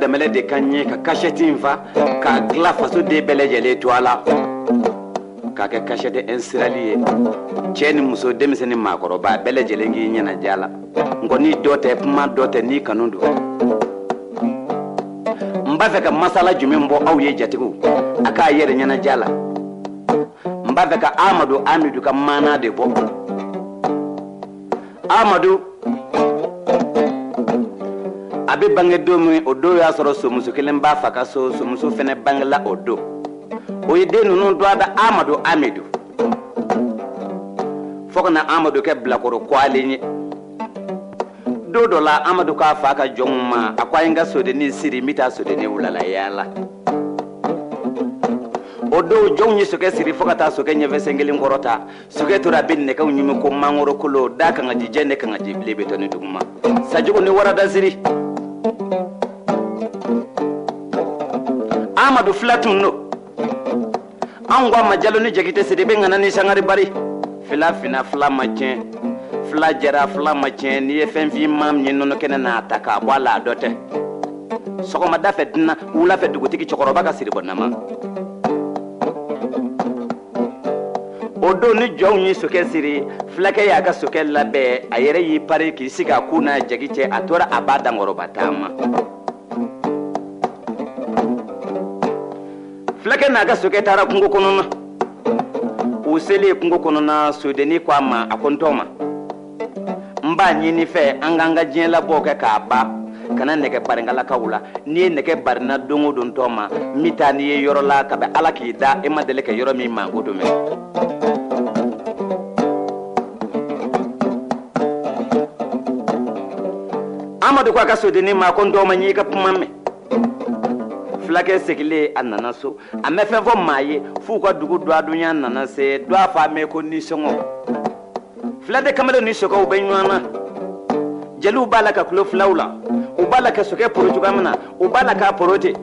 damele de kanye ka cachette fa ka gla faso de belejele to ala ka ke cachette insirali cheni muso demiseni makoro ba belejele ngi nyana jala ngoni dote puma dote ni kanundu mbafe ka masala jumembo aw ye jatigu aka yere nyana jala mbafe ka Amadou Amidou ka mana de bo Amadou abi bange domi odo ya soro so muso kelen ba faka so muso fene bangla odo o yede nunu do ada Amadou Amidou fokna Amadou ke blakoro ko alenye dodo la Amadou ka faka jongma akwa inga so de ni siri mita so de ne ulala yala odo jonyi soke siri fokata soke nyeve sengeli ngorota soke tura binne ka nyimi ko mangoro kulo da kan ngaji jende kan ngaji blebe to ni duguma sajugo ni warada siri Amadou flatun no angwa majalo ni jagite siri be ngana ni sangari bari fila fina fla machen fla jara fla machen ni FMV mam ni nono kene na ataka wala dote soko madafe dina ula fe dugutiki chokoroba ka siri bonama odo ni jonyi soke siri flake ya ka soke labe ayere yi pare ki siga kuna jagiche atora abada ngoroba tama flake na ka soke tara kungo konona usele kungo konona sudeni kwa ma akontoma mba nyini fe anganga jela boke ka ba kana neke barengala kawula ni neke barna dongo don toma mitani ye yorola ka be alaki da e madele ke yoro mi mangodo me Amadou kwa kaso de ni ma kondo ma nyi ka pumamme flake sekile anana so amefe fo maye fu kwa dugu do adunya nana se do afa me ko ni songo flade kamelo ni soko ubenywana jelu bala ka kulo flawla ubala ka soke poroju kamna ubala ka poroje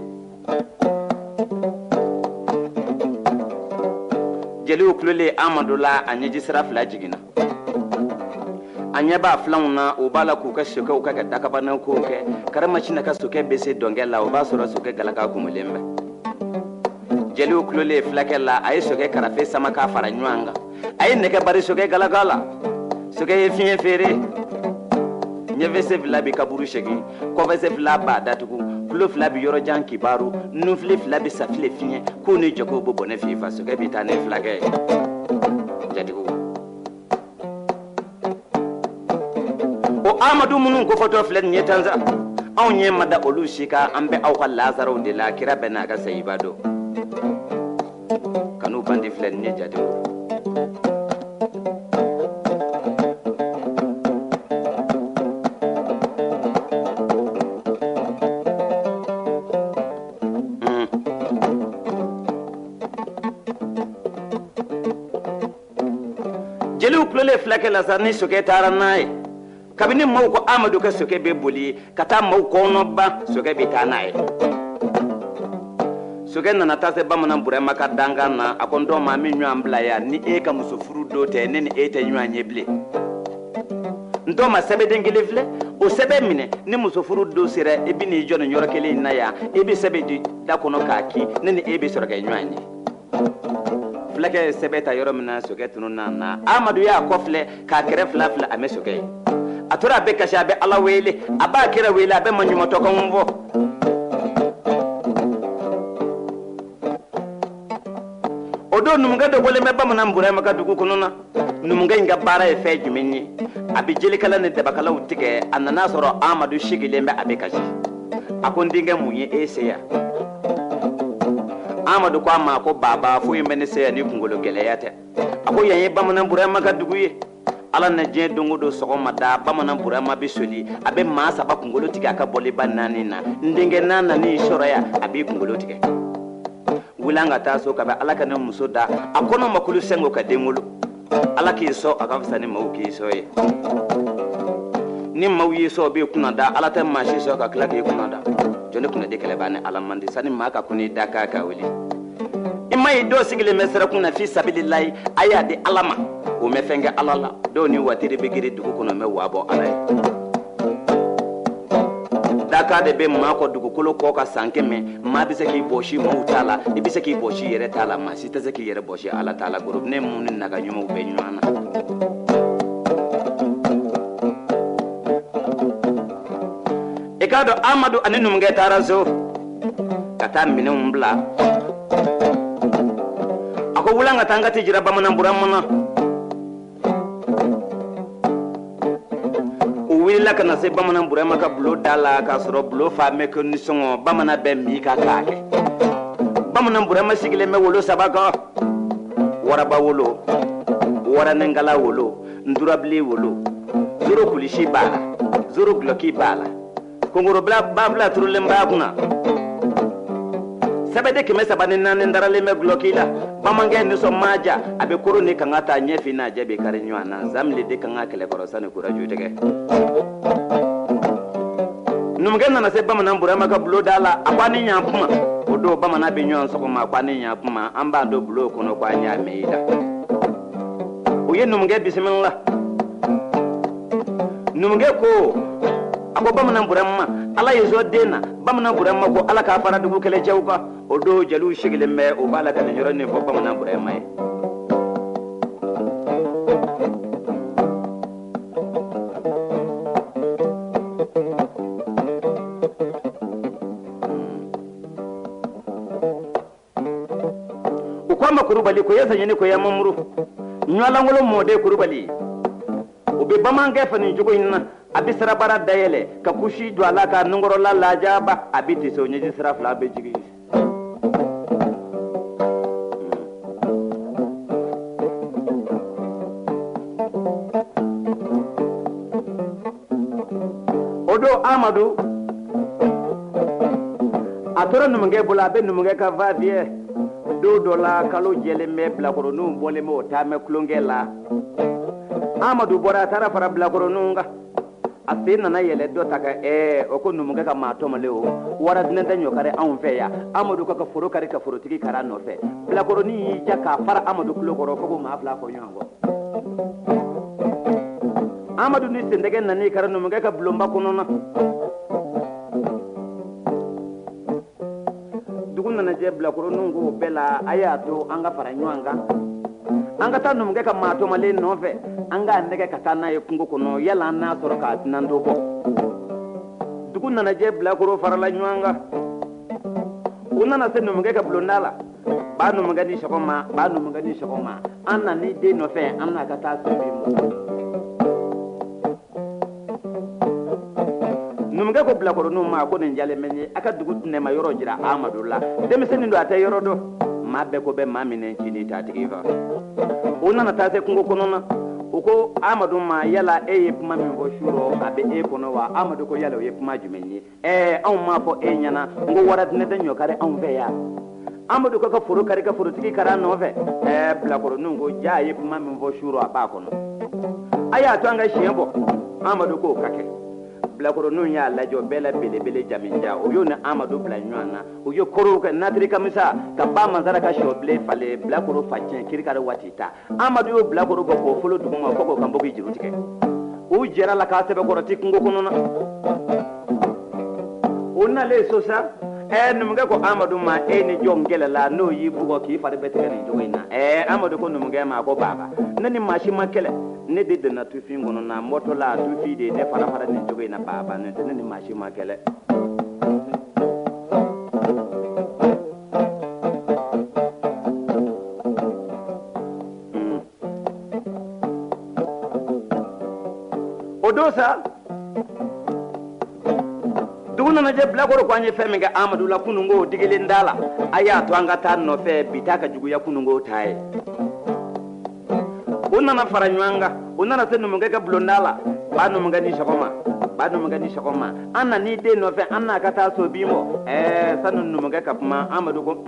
jelu kulole Amadou la anyeji sira flajigina anyaba flauna ubala ku ka soke ka dakaba na ko ke karama china ka soke bese dongela uba soro soke galaka ku mulembe jelu kulole flakela ay soke karafe sama ka faranywanga ay neke bari soke galagala soke yefien fere nyeve se vilabi kaburu shegi ko vese vilaba datugu kulo filabi yoro jan kibaru nufli filabi safile fien ko ne joko bo bone fifa soke bitane flage jatigu o Amadou munun ko foto flen nyetanza aw nyema da olushika ambe aw ka Lazaro de la kira bena ga sayibado kanu bandi flen nye jade jelu plole flake la sarni soke taranaye kabini maw ko Amadou ka soke be boli kata maw ko no ba soke be tanaye soke nana tase bamana burema ka dangana akondo ma mi nyu ambla ya ni e ka muso furu do te ne ni e te nyu anyeble ndo ma sebe dengele vle o sebe mine ni muso furu do sire e bi ni jono nyoro kele na ya e bi sebe di da kono kaki ne ni e bi soro ka nyu anye flake sebe ta yoro mina soke tunu na Amadou ya kofle ka kere fla ame soke atura be kasha be ala wele aba kira wele abe manyuma to konvo odo numunga do wole me ba manam bura maka dugu kununa numunga inga bara e fe jumenni abi jeli kala ne deba kala utige anana soro Amadou shigile me abe kashi akondinga munye eseya Amadou kwa ma ko baba fu yemene se ni kungolo geleyate ako yanye ba manam bura maka dugu ye ala na je dongo do sogoma da bamanan burama bisoli abe ma saba kungolo tike aka boli banani na ndenge nana ni shoraya abi kungolo tike wilanga taso kabe ala kana muso da akono makulu sengo ka dengolo ala ki so aka fsani mawu ki so ye ni mawu yi so be kuna da ala ta mashi so ka kala ki kuna da jone kuna de kele bane ala mandi sani maka kuni daka ka wili imai do sigile mesra kuna fi sabilillahi aya de alama o me fenge alala do ni watiri bigiri dugu kono me wabo alay da ka de be maa ko dugukolo kɔ ka san kɛmɛ maa bɛ se k'i bɔsi maaw t'a la i bɛ se k'i bɔsi yɛrɛ t'a la maa si tɛ se k'i yɛrɛ bɔsi ala t'a la gorobinɛ mun ni naga ɲumanw bɛ ɲɔgɔn na i k'a dɔn amadu ani numukɛ taara so ka taa minɛnw bila a ko wulan ka taa n ka t'i jira bamanan burama na wulila ka na se bamanan burama ka bulo da la k'a sɔrɔ bulo fa mɛ ko nisɔngɔ bamanan bɛ min ka k'a kɛ bamanan burama sigilen bɛ wolo saba kan waraba wolo waranɛnkala wolo ndurabili wolo zoro kulisi b'a la zoro gulɔki b'a la kongoro babila turulen b'a kunna sɛbɛden 304 daralen bɛ gulɔki la bamankɛ nisɔn maaja a bɛ koro ni kan ka taa ɲɛfin n'a jɛ bɛ kari ɲɔgɔn na zamile de kan ka kɛlɛkɔrɔ sani kuraju tigɛ numukɛ nana se bamanan burama ka bulo da la a ko a ni ɲan kuma o don bamanan bɛ ɲɔgɔn sɔgɔma a ko a ni ɲan kuma an b'an don bulo kɔnɔ ko an y'a mɛn i la u ye numukɛ bisimila numukɛ ko a ko bamanan burama ala ye zɔ den na bamanan burama ko ala k'a fara dugu kɛlɛcɛw kan o don jeliw sigilen bɛ o b'a la ka nin yɔrɔ nin fɔ bamanan burama ye u ko a ma kurubali ko ye saɲɛni ko ye mamuru ɲɔlangolo mɔden kurubali u bɛ bamankɛ fɛ nin cogo in na a bɛ sirabara dayɛlɛ ka kusi don a la ka nungɔrɔla lajaba a bɛ tese o ɲɛji sira fila bɛ jigin o don amadu a tora numukɛ bolo a bɛ numukɛ ka va-vie don dɔ la kalo jɛlen bɛ bilakoroninw bɔlen bɛ o taamɛ tulonkɛ la amadu bɔra a taara fara bilakoroninw kan a sen nana yɛlɛ dɔ ta ka o ko numukɛ ka maa tɔmɔlen o wara dinɛ tɛ ɲɔkari anw fɛ yan amadu ka foro kari ka forotigi kara nɔfɛ bilakoronin y'i ja k'a fara amadu tulo kɔrɔ fo ko maa fila fɔ ɲɔgɔn kɔ amadu ni sentɛgɛ nan'i kari numukɛ ka bulonba kɔnɔna dugu nana jɛ bilakoroninw ko bɛɛ la a y'a to an ka fara ɲɔgɔn kan an ka taa numukɛ ka maa tɔmɔlen nɔfɛ an k'a nɛgɛ ka taa n'a ye kungo kɔnɔ yala an n'a sɔrɔ k'a dunan dɔ bɔ dugu nana jɛ bilakoro farala ɲɔgɔn kan u nana se numukɛ ka bulonda la ba numukɛ ni sɔgɔma ba numukɛ ni sɔgɔma an na ni den nɔfɛ an n'a ka taa sebi mɔ numukɛ ko bilakoroninw ma ko nin jalen bɛ n ye a ka dugu nɛma yɔrɔ jira amadu la denmisɛnnin don a tɛ yɔrɔ dɔn maa bɛɛ ko bɛ maa minɛ ci ni t'a tigi fɛ u nana taa se kungo kɔnɔna u ko amadu ma yala e ye kuma min fɔ su rɔ a bɛ e kɔnɔ wa amadu ko yala o ye kuma jumɛn ye anw m'a fɔ e ɲɛna n ko wara dinɛ tɛ ɲɔkari anw fɛ yan amadu ko ka foro kari ka forotigi kari a nɔfɛ bilakoroninw ko jaa a ye kuma min fɔ su rɔ a b'a kɔnɔ a y'a to an ka siɲɛ bɔ amadu k'o ka kɛ bilakoroninw y'a lajɛ o bɛɛ la belebele jaminja o y'o ni amadu bila ɲɔgɔn na u ye korow kɛ natiri kamisa ka ba mansara ka sɔbilen falen bilakoro facɛn kirikari waati ta amadu y'o bilakoro bɔ k'o folo duguma fo k'o kanbogi juru tigɛ u jɛra la k'a sɛbɛkɔrɔti kungo kɔnɔna u nalen so sa numukɛ ko amadu ma e ni jɔn kɛlɛla n'o y'i bugɔ k'i fari bɛ tigɛ nin cogo in na amadu ko numukɛ ma ko baba ne ni maa si ma kɛlɛ ne de donna tufin kɔnɔ na mɔtɔ la tufin de ne fara fara nin cogo in na baba ne tɛ ne ni maa si ma kɛlɛ o don sa dugu nana jɛ bilakoro ko an ye fɛn min kɛ amadu la kununko digilen da la a y'a to an ka taa nɔfɛ bi taa ka juguya kununko ta ye u nana fara ɲɔgɔn kan u nana se numukɛ ka bulonda la ba numukɛ ni sɔgɔma ba numukɛ ni sɔgɔma an na n'i den nɔfɛ an n'a ka taa so bin bɔ sani numukɛ ka kuma amadu ko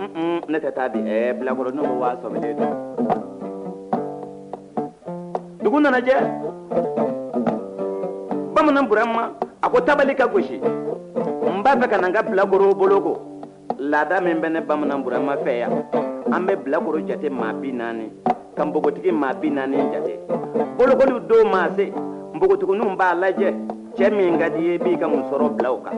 ne tɛ taa bi bilakoro ne ko waa sɔbilen don dugu nana jɛ bamanan burama a ko tabali ka gosi n b'a fɛ ka na n ka bilakoro bolo ko laada min bɛ ne bamanan burama fɛ yan an bɛ bilakoro jate maa 40 ka npogotigi maa 40 jate bolokoliw don maa se npogotigininw b'a lajɛ cɛ min ka di ye b'i ka musɔrɔ bila o kan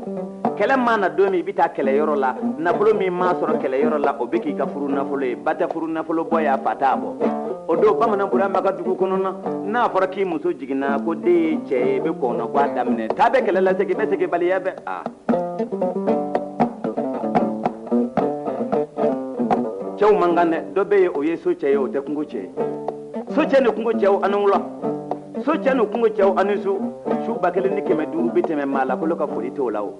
kɛlɛ mana don min i bɛ taa kɛlɛyɔrɔ la nafolo min ma sɔrɔ kɛlɛyɔrɔ la o bɛ k'i ka furu nafolo ye ba tɛ furu nafolo bɔ ya fa t'a bɔ o don bamanan burama ka dugu kɔnɔ na n'a fɔra k'i muso jiginna ko den ye cɛ ye i bɛ kɔnɔ k'a daminɛ taa bɛ kɛlɛ lasegin bɛ segin baliya bɛ cɛw man kan dɛ dɔ bɛ yen o ye so cɛ ye o tɛ kungo cɛ ye so cɛ ni kungo cɛw ani wula so cɛ ni kungo cɛw ani su 1500 bɛ tɛmɛ maa la kolo ka foli t'o la o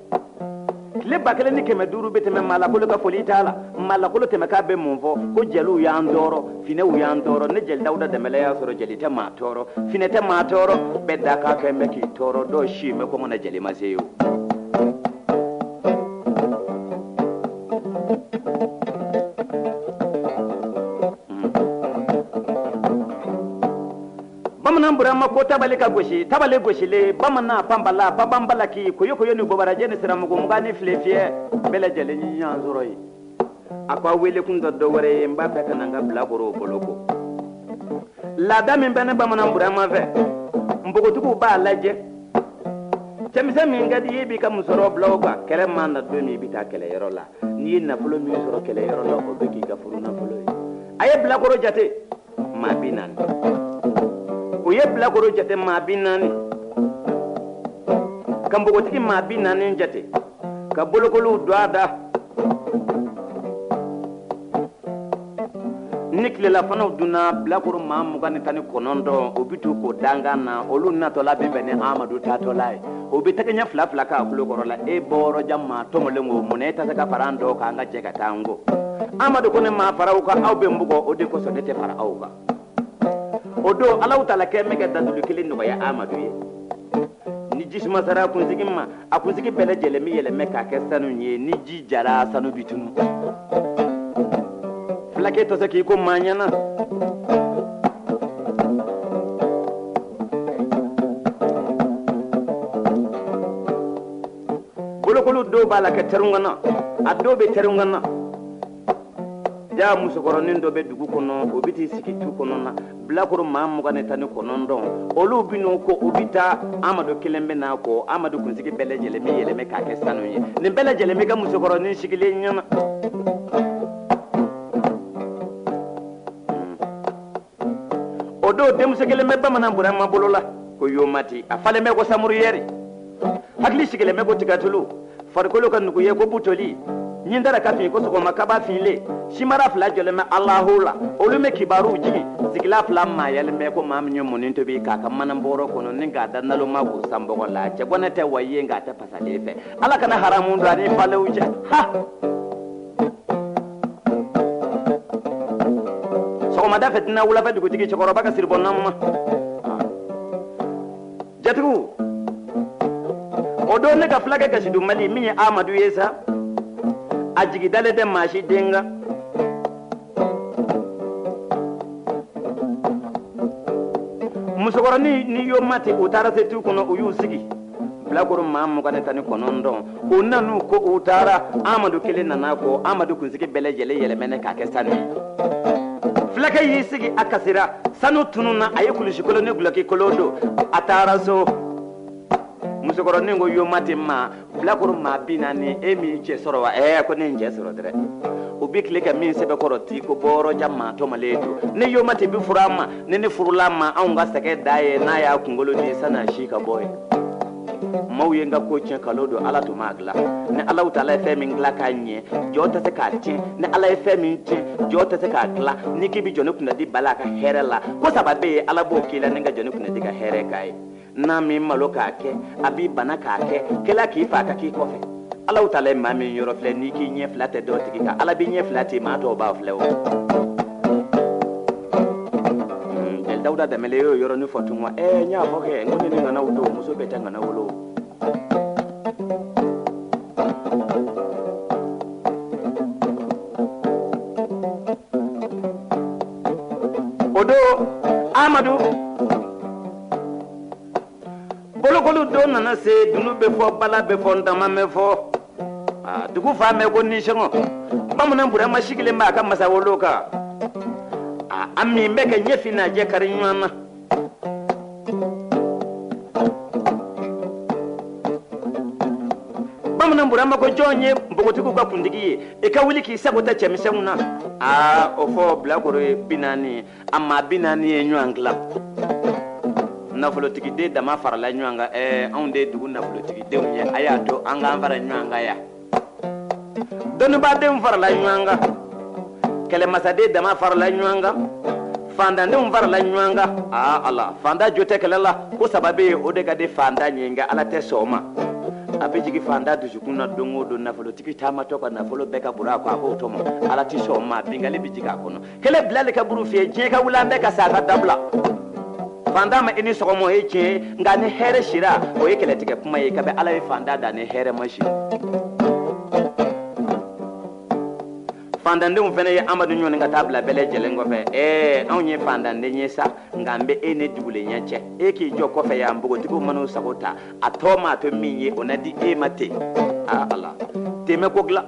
tile 1500 bɛ tɛmɛ maa la kolo ka foli t'a la maa la kolo tɛmɛ k'a bɛ mun fɔ ko jeliw y'an tɔɔrɔ finɛw y'an tɔɔrɔ ne jeli dawuda dɛmɛlɛ y'a sɔrɔ jeli tɛ maa tɔɔrɔ finɛ tɛ maa tɔɔrɔ bɛɛ da k'a kɛ mɛ k'i tɔɔrɔ dɔw si mɛ kɔngɔ na jeli ma se ye o bamanan burama ko tabale ka gosi tabale gosile bamanan pambala pabambala ki koyo ni bobaraje ni siramugo mugani filefie bele jele ni nyanzoro yi akwa wele kun do wore mba fe kana nga blagoro boloko la dami bene bamanan burama fe mbogotugo ba laje temse min ngadi yebi ka musoro bloga kele manda do mi bita kele yoro la ni na fulo mi soro kele yoro la ko be ki ka furu na fulo aye blagoro jate ma binan o ye bilakoro jate maa 40 ka npogotigi maa 40 jate ka bolokoliw don a da ni tilelafanaw dunna bilakoro maa 29 o bi t'u ko dangan na olu natɔla bɛ bɛn ni amadu taatɔla ye o bɛ tɛgɛɲɛ 2 k'a kulokɔrɔ la e bɔrɔja maa tɔmɔlen o mun na e tɛ se ka fara an dɔw kan an ka jɛ ka taa n ko amadu ko ne maa fara aw kan aw bɛ n bugɔ o de kosɔn ne tɛ fara aw kan o don alaw ta la kɛ mɛ kɛ dadulu kelen nɔgɔya amadu ye ni jisuma sara a kunsigi ma a kunsigi bɛɛ lajɛlen mi yɛlɛmɛ k'a kɛ sanu ye ni ji jara sanu bi tunu fulakɛ tɔ se k'i ko maa ɲɛna bolokolu dɔw b'a la kɛ tɛrɛn na a dɔw bɛ tɛrɛn na ja musokɔrɔnin dɔ bɛ dugu kɔnɔ o bɛ t'i sigi tu kɔnɔ na bilakoro maa 29 olu bɛ n'o ko u bɛ taa amadu kelen bɛ n'a kɔ amadu kunsigi bɛɛ lajɛlen bɛ yɛlɛmɛ k'a kɛ sanu ye nin bɛɛ lajɛlen bɛ ka musokɔrɔnin sigilen ɲɛna o don denmuso kelen bɛ bamanan burama bolo la ko yomati a falen bɛ ko samuruyɛri hakili sigilen bɛ ko tigatulu farikolo ka nugu ye ko butoli ɲin dara ka fin ko sɔgɔma kaba finle simara 2 jɔlen bɛ alahu la olu bɛ kibaruw jigi sigila 2 maa yɛlɛn bɛ ko maa min ye mɔni tobi k'a ka manabɔrɔ kɔnɔ ni k'a da naloma k'u sanbɔgɔ la cɛ bɔnɛ tɛ wa ye nka a tɛ pasalen fɛ ala kana haramu don ani balew cɛ ha sɔgɔmada fɛ tɛna wulafɛ dugutigi cɛkɔrɔba ka siribɔnna ma jatigiw o don ne ka fulakɛ gasidu mali min ye amadu ye sa a jigi dalen tɛ maa si den kan musokɔrɔnin ni yomati u taara se tu kɔnɔ u y'u sigi bilakoro maa 29 u nanu ko u taara amadu kelen nana kɔ amadu kunsigi bɛɛ lajɛlen yɛlɛmɛnɛ k'a kɛ sanu ye fulakɛ y'i sigi a kasira sanu tununna a ye kulusi kolo ni guloki kolo don a taara so musokɔrɔnin ko yomati ma bilakoro maa 40 e m'i cɛ sɔrɔ wa ko ne n cɛ sɔrɔ dɛrɛ o bi tile ka min sɛbɛkɔrɔ ti ko bɔrɔja maa tɔmɔlen don ne yomati bi furu a ma ne ne furula ma anw ka sɛgɛ da ye n'a y'a kunkolo di san'a si ka bɔ ye maaw ye n ka ko tiɲɛ kalo don ala tun m'a dilan ni ala taala ye fɛn min dilan k'a ɲɛ jɔ tɛ se k'a tiɲɛ ni ala ye fɛn min tiɲɛ jɔ tɛ se k'a dilan ni k'i bi jɔ ne kunnadi bala a ka hɛrɛ la ko saba bɛ yen ala b'o k'i la ni ka jɔ ne kunnadi ka hɛrɛ k'a ye n'a min malo k'a kɛ a b'i bana k'a kɛ kɛla k'i fa ka k'i kɔfɛ ala taala ye maa min yɔrɔ filɛ n'i k'i ɲɛ 2 tɛ dɔ tigi kan ala b'i ɲɛ 2 ten maa tɔw b'a filɛ o jeli dawuda dɛmɛlɛ y'o yɔrɔnin fɔ tun wa n y'a fɔ kɛ n ko ne ni ŋanaw don muso bɛɛ tɛ ŋana wolo o don amadu bolokolu don nana se dunu bɛ fɔ bala bɛ fɔ ndama bɛ fɔ dugu fa mɛn ko nisɔngɔ bamanan burama sigilen b'a ka masawolo kan a min bɛ kɛ ɲɛfin n'a jɛ kari ɲɔgɔn na bamanan burama ko jonye mbogotiku ka kundigi e ka wuli ki sagota chemisenguna ofo blakoro binani amma binani e nyangla nafolotigi de dama farala nyanga on de dugu nafolotigi de unye aya to anga fara nyanga ya donu ba de farala nyanga kele masade dama farala nyanga fanda de farala nyanga ala fanda jote kele la ko sababe o de gade fanda nyenga ala te soma abijigi fanda dujukuna dongo do nafolotigi tama to ka nafolo beka burako ako tomo ala ti soma bingali bijiga kono kele blale ka buru fie je ka wulambe ka saka dabla fanda ma ini sogomo eke ngani here shira o yekele tike kuma ye kabe ala fanda da ne here mashi fanda ndum fene ye amadu nyoni nga tabla bele jelengo fe onye fanda ndenyesa ngambe ene dubule nyache eki jo ko fe ya mbugo tiku manu sabota atoma to minye onadi mate ala teme kogla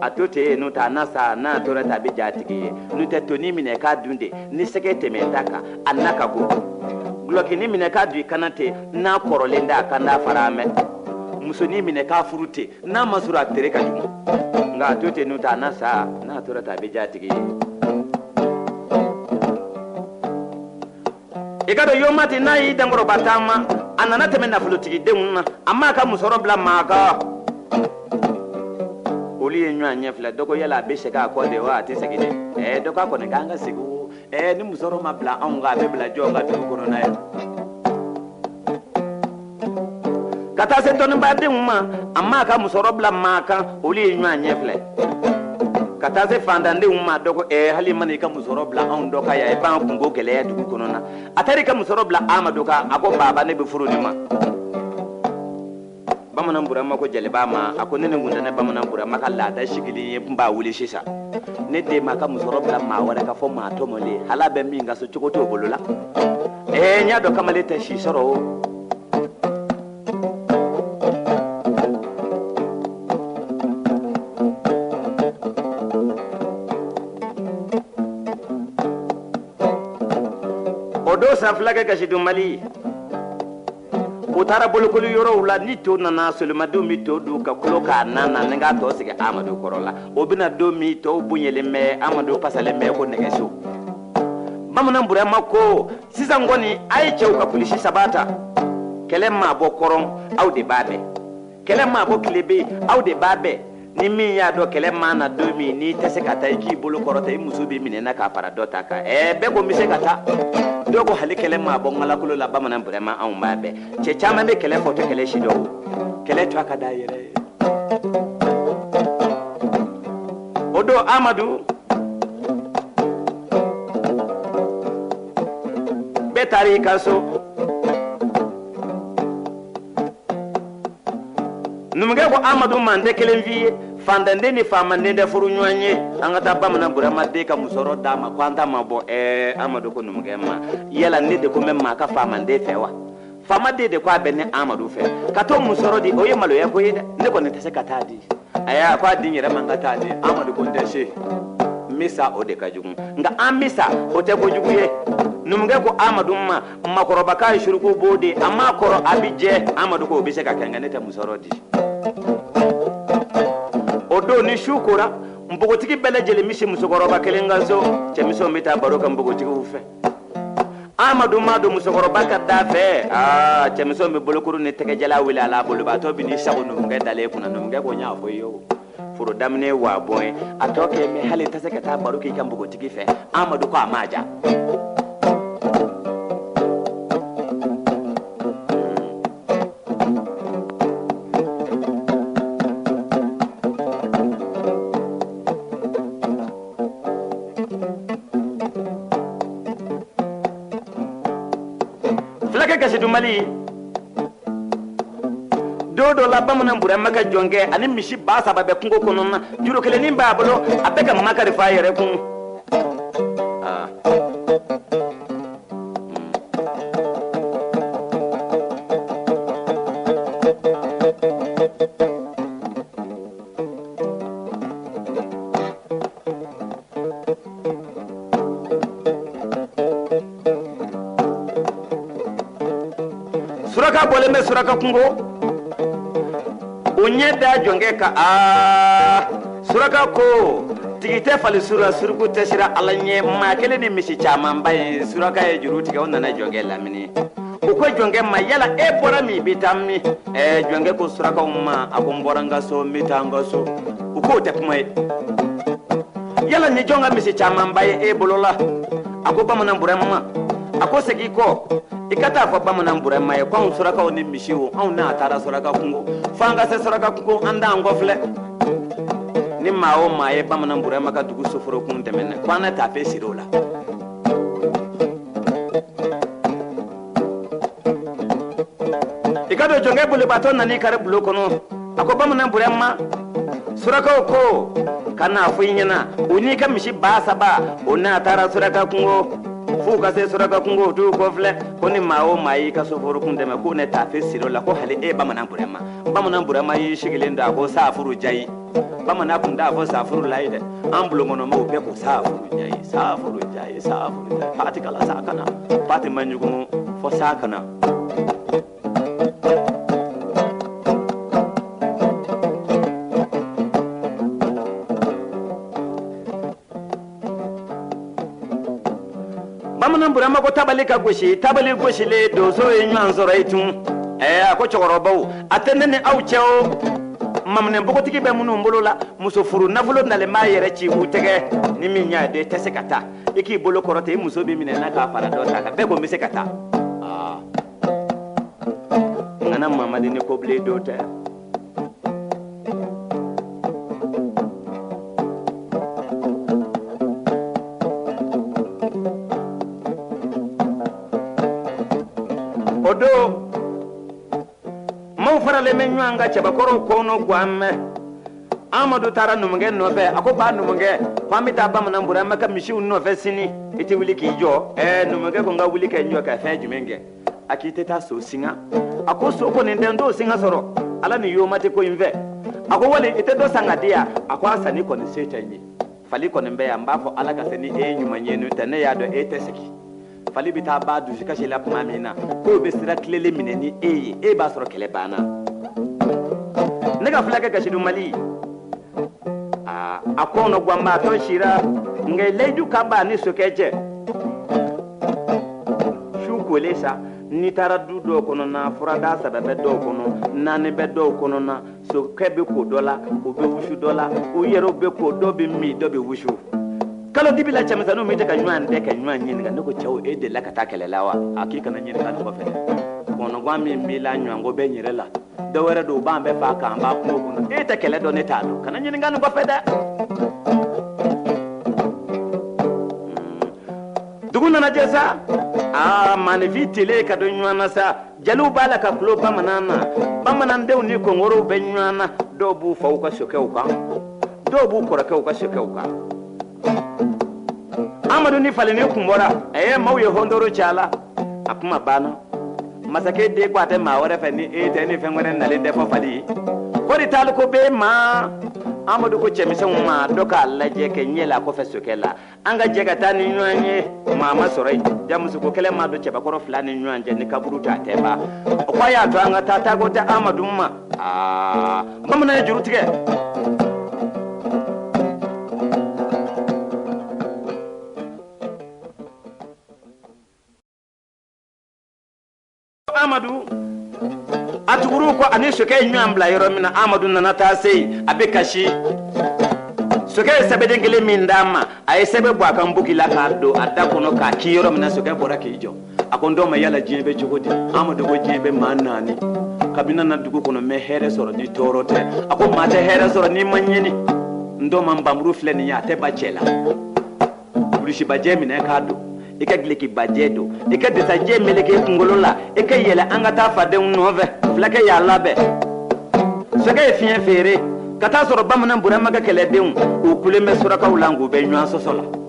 atote no ta nasa na tora ta bija tigi no te toni mine ka dunde ni sekete metaka annaka go gloki ni mine ka du kanate na korolenda kanda farame musoni mine ka furute na masura tere ka jumu nga atote no ta nasa na tora ta bija tigi ikado yomati na yi dangoro batama anana teme na fulutigi denuna amma ka musoro bla maka oli enwa nyefla doko yala be sheka ko de wa ti segide doko ko ne ganga sigu ni musoro mabla anga be bla jonga to corona ya kata se ton ba de umma amma ka musoro bla maka oli enwa nyefla kata se fandande umma doko hali mani ka musoro bla on doka ya ban kungo gele ya dugu corona atari ka musoro bla amado ka ako baba ne be furu ni ma bamanan burama ko jeleba ma ako nene ngunda ne bamanan burama ka lada shigili mba wuli shisha ne de maka musoro bla ma wara ka fo ma to mole hala be mi nga so chokoto bolola nya do kamale ta shishoro odo sa flaga ka shidu mali utara bolokolu yoro wula ni to nana soloma do mi to du ka kulo ka nana nga to sigi amadu korola obina do mi to bunyele me amadu pasale me ko negeso bamanan burama ko sisan ngoni ay cew ka polisi sabata kelema bo koron aw de babe kelema bo klebe aw de babe ni mi ya do kelema na do mi ni tese kata ki bolo korota musubi minena ka para dota ka be ko mi se kata dogo hali kelema bo ngala kulo la bamanan burama aw babe che chama be kele foto kele shido kele to aka daire odo amadu betari kaso numge ko amadu mande kelen vie fandande ni famande de furu nyanye angata bamana burama de ka musoro dama kwanta mabo amadu ko numge ma yela ne de ko memma ka famande fewa famade de ko abene amadu fe kato musoro di oye malo ya ko yede ne ko ne tese katadi aya ko adin yere mangata di amadu ko ndeshe misa o de kajugu nga amisa o te ko juguye numge ko amadu ma makoroba ka shuruko bode amma koro abije amadu ko bise ka kanga ne ta musoro di odo ni shukura mbogotiki bele jele misi musokoroba kelengazo chemiso mita baroka mbogotiki ufe amadu madu musokoroba ka dafe chemiso me bolokuru ne teke jala wila la bolo ba to bini shago no ngai dale kuna no ngai ko nya fo yo furo damne wa boy atoke me hali taseka ta baroki kan mbogotiki fe amadu ko amaja mali dodo la bamanan burama ka jonge ani misi ba saba be kungo konona juro kele ni ba bolo abeka makari fa yere kun suraka boleme suraka kungo unye da jonge ka suraka ko tigite fali sura surku tashira alanye ma kele ni misi chama mbaye suraka e juru tiga onana jonge lamini uko jonge ma yala e bora mi bitami jonge ko suraka umma akumboranga so mitanga so uko te kuma yala ni jonga misi chama mbaye e bolola ako bamana burama ako segi ko ikata fa bamana burama e kwa suraka oni mishiwo on na tara suraka kungo fanga se suraka kungo anda ngofle ni mao maye bamana burama ka dugu soforo kun temene kwana tape sirola ikado jonge bule baton nani kare bulo kono ako bamana burama suraka ko kana fuinyana uni ka mishi basa ba ona tara suraka kungo fuka se suraka kungo tu ko fle koni mao mai ka soforo kun teme ko ne tape sirola ko hale e bamana burama yi shigilenda ko safuru jayi bamana kunda fo safuru laide ambulo mono mo be ko safuru jayi pati kala sakana pati manyugo fo sakana bamana burama ko tabali goshi le dozo enyan zoro itun ako chogorobo atene aucheo mamne bogotigi be munu mbolola muso furu nafulo nale ma yere ci utege ni minya de tesekata iki bolo korote muso bi minena ka para do ta be ko misekata ngana mama de ne ko ble do ta odo mo farale men nyanga chaba koro kono gwamme amadu tara numunge nofe ako ba numunge kwami ta bamana mbura maka mishi nofe sini iti wili ki jo numunge ko nga wili ke nyo ka fa jumenge akite ta so singa ako so ko ni ndendo singa soro ala ni yo mate ko inve ako wale ite do sanga dia ako asani ko ni setanyi fali ko nembe ya mbafo ala ka seni nyuma nyenu tane ya do eteseki fali bita ba du kashi la mamina ko be sira klele mineni e ba soro kele bana nega flaka kashi du mali akono gwamba to shira ngai leju kaba ni sokeje shu kolesa ni taradu do kono na furada sababe do kono na ne be do kono na so kebe ko dola o be wushu dola o yero be ko do be mi do be wushu kalo dibila chamisa no mite ka nywan de ka nywan nyin ga ndoko chawo e de la kata kelelawa akika na nyin ka ko fede kono gwa mi mila nywan go be nyirela do were do ba be fa ka ba ko ko e te kele do ne tado kana nyin ga no fede duguna na jesa mani vitile ka do nywana sa jalu bala ka klo ba manana de ni ko ngoro be nywana do bu fa ko soke uka do bu ko ra ka soke uka amadu ni fale ne kumbora mauye hondoro chala akuma bana masake de kwate ma wore fe ni te ni fe ngore na le defo fali ko di tal ko be ma amadu ko chemise ma doka laje ke nyela ko fe sokela anga jega tani nyanye mama sorai jamusu ko kele ma do cheba ko flani nyanje ni kaburu ta teba ko ya to anga tata go ta amadu ma mama na juru tige Amadu atuguru ko ani soke nyambla yoro mina Amadu nana ta sei abekashi soke sebe dengele mindama ay sebe bwa kan bukila ka do adakono ka ki yoro mina soke bora ke ijo akondo ma yala jebe jogodi Amadu go jebe manani kabina na dugu kono me here soro ni torote ako mate here soro ni manyeni ndo mambamru fleni ya te bachela bulishi baje mina ka do ika gleki bajedo ika desaje meleke kungolola ika yele angata fade nove flake ya labe sege fien fere kata soro bamana mbura maga kele deun o kule mesura ka ulangu be nwan sosola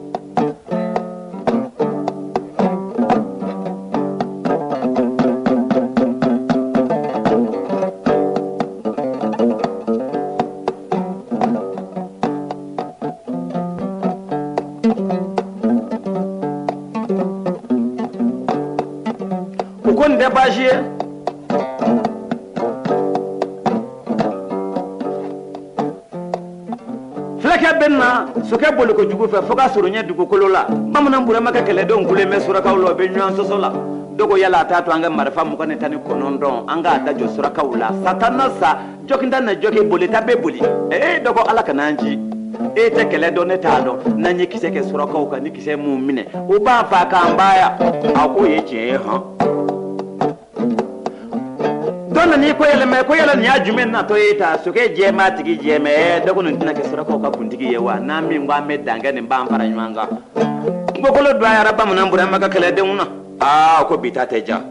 Flake benna soke bolo ko jugu fe foka surunya dugu kolola bamanan burama ka kele don kule me suraka ulo be nyan sosola dogo yala tatu anga marfa mu kan tani konondon anga da jo suraka ula satana sa jokinda na joke boli tabe boli dogo ala kananji te kele don ne tado na nyi kise ke suraka u kan kise mu mine u ba fa ka mbaya ako ye je ha donna ni ko yele ni ajumen na to eta soke je ma tigi je me dogo ntina ke suraka u ka kuntigi yewa na mi ngwa me danga ne ba amfara nywanga ngokolo dwa ya rabba mun burama ka kele de una ko bita teja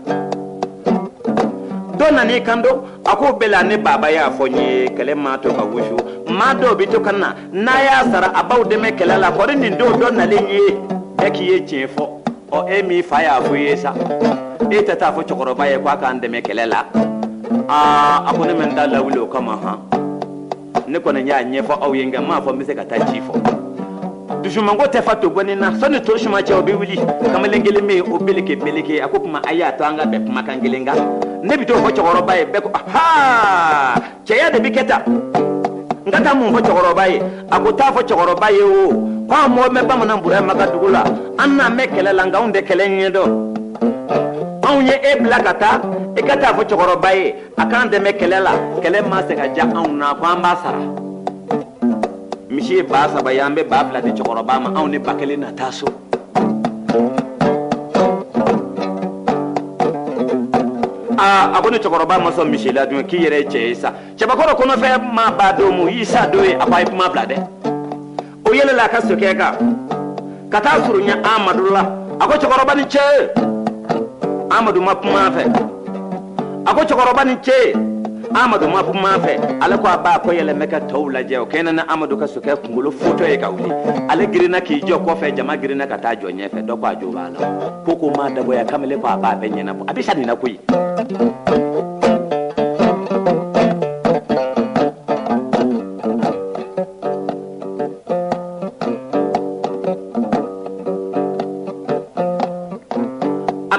donna ni kando ako bela ne baba ya fonye kele ma to ka wushu ma do bito kanna na ya sara abaw de me kele la ko ni do donna le nye e ki ye chefo o emi fa ya fu yesa e tata fo chokoro baye kwa ka ande me kele la ako ne men da lawlo kama ha ne ko ne nya nyefo aw yenga ma fo mi se ka ta chifo dujumango te fato bonina soni to shuma che obi wili kamalengele me obeleke akopuma aya to anga be kuma kangelenga ne bito fo chogoro baye be ko che ya de biketa ngata mu fo chogoro baye akota fo chogoro baye o kwa mo me ba mona mbura maka dugula anna me kelela nga unde kelenye do onye e blakata e kata fo chogoro baye akande me kelela kele ma se ga ja auna kwa mbasara mishi ba saba yambe ba fla de chokoroba ma awne bakele na taso abone chokoroba ma so mishi la dun ki yere cheisa cheba koro kono fe ma ba do mu isa do e abai ma blade o yele la kaso keka kata surunya amadullah ako chokoroba ni che amadu ma puma fe ako chokoroba ni che Amadu ma fu ma fe ala ko ba ko yele meka tawla je o kenana Amadu ka suke kungulo foto e kawli ale girina ki jo ko fe jama girina ka ta jo nyefe do ko ajo bala koko ma da boya kamele ko ba be nyina bo abisa ni na kuyi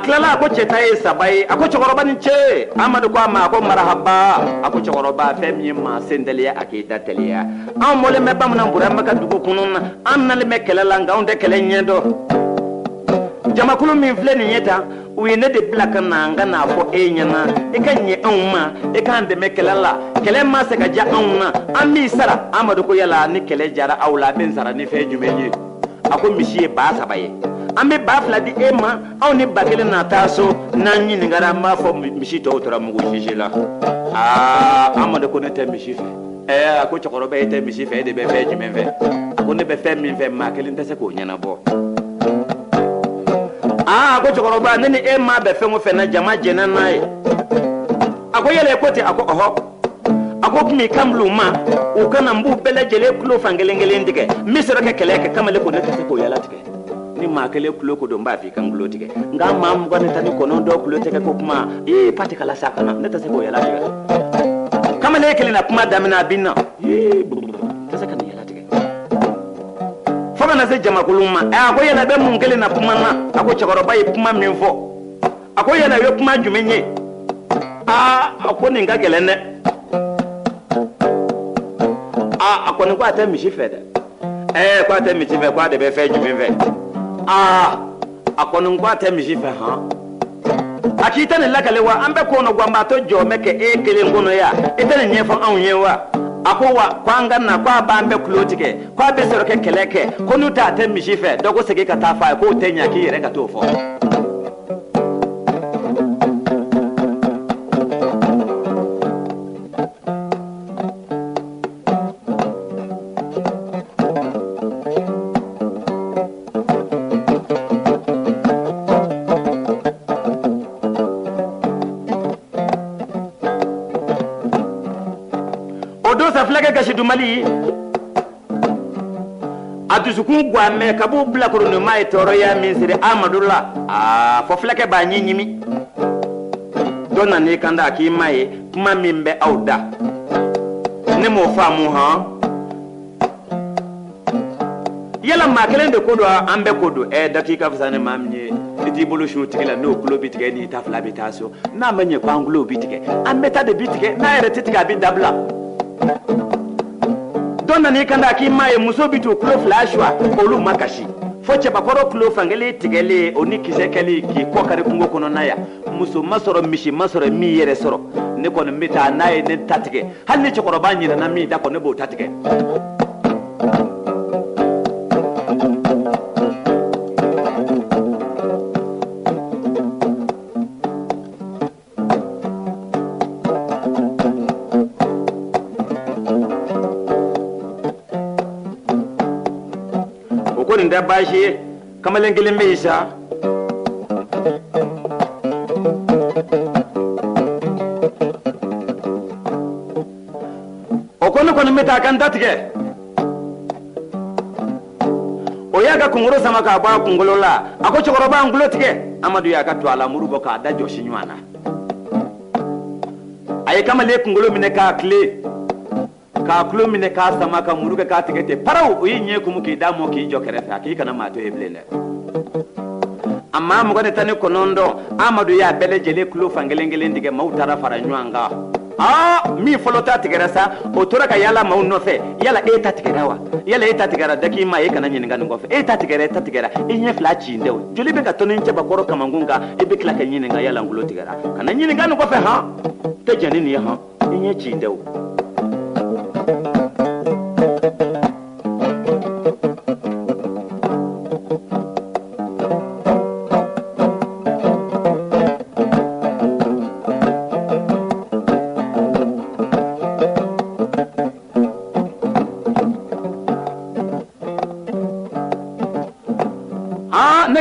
aklala ko chetaye sabai ako chokoroba ni che Amadu ko ma ko marhaba ako chokoroba femi ma sendelia akita telia am mole me bamna burama ka dugo kununa annal me kelala ngaunde kelenyedo jama kulu min fle ni yeta wine de blaka nanga na fo enyana e kanye anuma e kande me kelala kele ma se ka ja anuna ammi sara Amadu ko yala ni kele jara awla ben sara ni fe jumeji ako mishi ba sabaye ambe bafla di ema au ni bakele na taso na nyini ngara ma fo mishito otora mugu shishila Amadu ko ne te mishife ako chokoro be te mishife de be fe jimenve ako ne be fe min fe ma kele ntese ko nyana bo ako chokoro ba nene ema be fe mo fe na jama jena nai ako yele ko te ako ako kimi kamlu ma o kana mbu bele jele kulo fangelengele ndige misira ke keleke kamale ko ne tese ko yala tike ni makele kulo ko do mba fi kan kulo tike nga mam ko ne tani ko non do kulo tike ko kuma pati kala saka na ne tase ko yala tike kamale kele na kuma damina binna tase kan yala tike fama na se jama kuluma ako yala be mun kele na kuma na ako chakoro bayi kuma minfo ako yala yo kuma jumenye ako ninga kele ne akoni kwa te mishife de kwa te mishife kwa de be fe jumenve akoni kwa te mishife akita ne lakale wa ambe ko no gwamba to jo meke kele ngono ya itene nyefo anwe wa akwa kwanga na kwa bambe klotike kwa be sero ke keleke konu ta te mishife dogo sege kata fa ko tenya ki yere ka to fo gashi dumali adusukun gwame kabu bla ko no mai toro ya misiri Amadullah fo fleke ba nyinyimi donna ne kanda ki mai kuma mimbe auda ne mo famu yala makelen de kodo ambe kodo dakika fusane mamnye iti bolo shu tikela no kulo bitike ni tafla bitaso na manye kwangulo bitike ameta de bitike na ere titika bi dabla don nani kanda ki maye muso bitu kulo flashwa olu makashi fo cɛbakɔrɔ kulo fankelen tigɛlen o ni kisɛ kɛli k'i kɔ kari kungo kɔnɔ na ya muso ma sɔrɔ misi ma sɔrɔ min yɛrɛ sɔrɔ ne kɔni n bɛ taa n'a ye ne ta tigɛ hali ni cɛkɔrɔba ɲinɛna min da kɔ ne b'o ta tigɛ. o ko nin tɛ baasi ye kamalen kelen bɛ yen sa. o ko ne kɔni bɛ taa kan ta tigɛ o y'a ka kunkolo sama k'a bɔ a kunkolo la a ko cɛkɔrɔba n tulo tigɛ amadu y'a ka to a la muru bɔ k'a da jɔsi ɲɔgɔn na a ye kamalen kunkolo minɛ k'a tile k'a tulo minɛ k'a sama ka muru kɛ k'a tigɛ ten paraw o y'i ɲɛ kumu k'i da mɔ k'i jɔ kɛrɛfɛ a k'i kana maa to ye bilen dɛ a maa 29 amadu y'a bɛɛ lajɛlen tulo fan kelen kelen tigɛ maaw taara fara ɲɔgɔn kan min fɔlɔ ta tigɛra sa o tora ka yala maaw nɔfɛ yala e ta tigɛra wa yala e ta tigɛra da k'i ma e kana ɲininka nin kɔfɛ e ta tigɛra e ta tigɛra e ɲɛ fila ci tɛ o joli bɛ ka tɔni cɛbakɔrɔ kamankun kan e bɛ tila ka ɲininka yala n tulo tigɛra kana ɲininka nin kɔfɛ tɛ jɛni nin ye e ɲɛ ci tɛ o. ne